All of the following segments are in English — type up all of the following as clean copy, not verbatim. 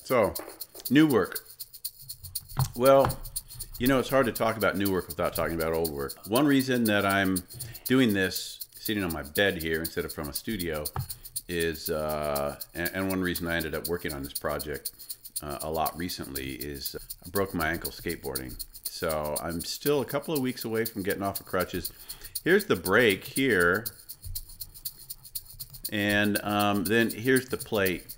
So, new work. Well, you know, it's hard to talk about new work without talking about old work. One reason that I'm doing this, sitting on my bed here instead of from a studio, is, and one reason I ended up working on this project a lot recently is I broke my ankle skateboarding. So I'm still a couple of weeks away from getting off of crutches. Here's the brake here, and then here's the plate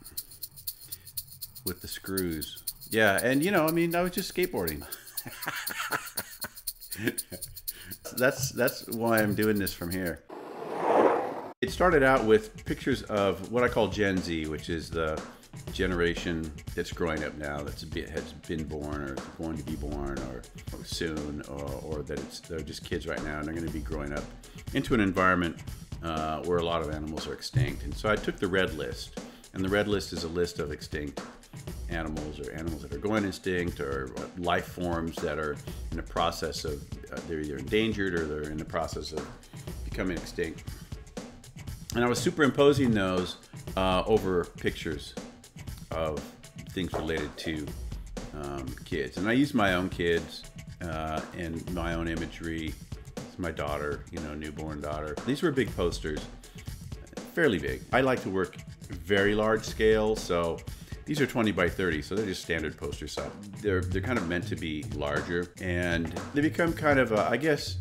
with the screws. Yeah, and you know, I mean, I was just skateboarding. That's why I'm doing this from here. It started out with pictures of what I call Gen Z, which is the generation that's growing up now, has been born or going to be born or soon, or that they're just kids right now, and they're going to be growing up into an environment where a lot of animals are extinct. And so I took the red list, and the red list is a list of extinct animals, or animals that are going extinct, or life forms that are in the process of they're either endangered or they're in the process of becoming extinct. And I was superimposing those over pictures of things related to kids. And I used my own kids and my own imagery. It's my daughter, you know, newborn daughter. These were big posters, fairly big. I like to work very large scale, so these are 20 by 30, so they're just standard poster size. They're kind of meant to be larger, and they become kind of, I guess,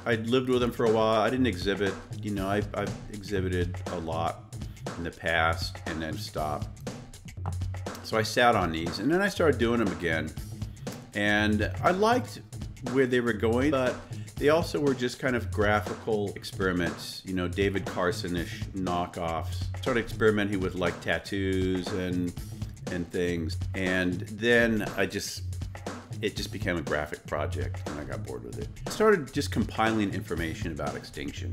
I lived with them for a while. I didn't exhibit, you know, I've exhibited a lot in the past and then stopped. So I sat on these, and then I started doing them again. And I liked where they were going, but they also were just kind of graphical experiments, you know, David Carson-ish knockoffs. Started experimenting with like tattoos and things. And then it just became a graphic project, and I got bored with it. I started just compiling information about extinction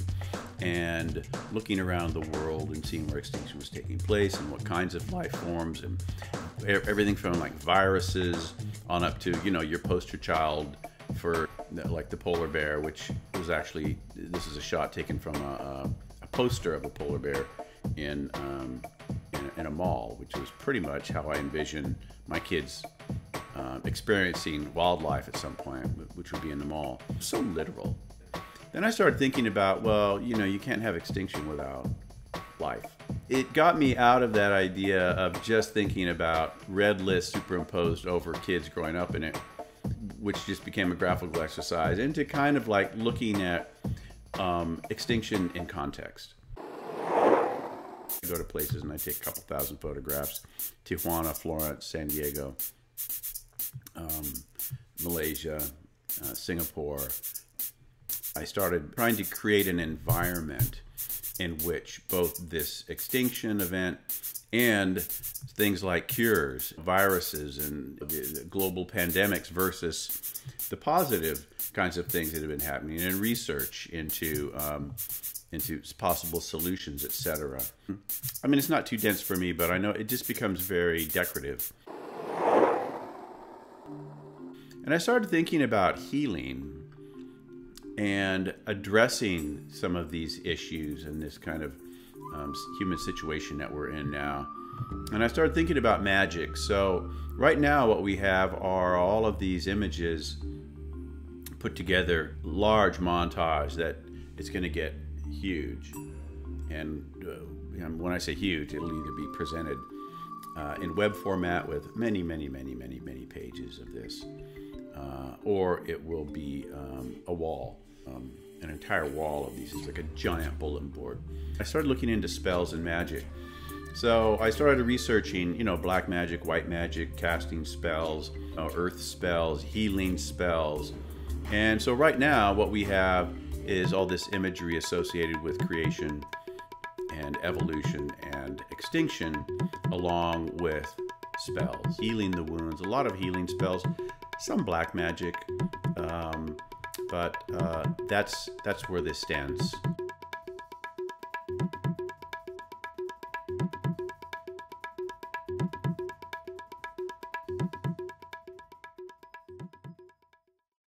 and looking around the world and seeing where extinction was taking place and what kinds of life forms, and everything from like viruses on up to, you know, your poster child for like the polar bear, which was actually, this is a shot taken from a poster of a polar bear in a mall, which was pretty much how I envision my kids experiencing wildlife at some point, which would be in the mall. So literal. Then I started thinking about, well, you know, you can't have extinction without life. It got me out of that idea of just thinking about red lists superimposed over kids growing up in it, which just became a graphical exercise, into kind of like looking at extinction in context. I go to places and I take a couple thousand photographs. Tijuana, Florence, San Diego, Malaysia, Singapore. I started trying to create an environment in which both this extinction event and things like cures, viruses, and global pandemics versus the positive kinds of things that have been happening, and research into possible solutions, etc. I mean, it's not too dense for me, but I know it just becomes very decorative. And I started thinking about healing and addressing some of these issues and this kind of human situation that we're in now. And I started thinking about magic. So right now what we have are all of these images put together, large montage that it's going to get huge. And when I say huge, it'll either be presented in web format with many pages of this, or it will be a wall, an entire wall of these. It's like a giant bulletin board. I started looking into spells and magic. So I started researching, you know, black magic, white magic, casting spells, earth spells, healing spells. And so right now what we have is all this imagery associated with creation and evolution and extinction, along with spells. Healing the wounds, a lot of healing spells, some black magic, but that's where this stands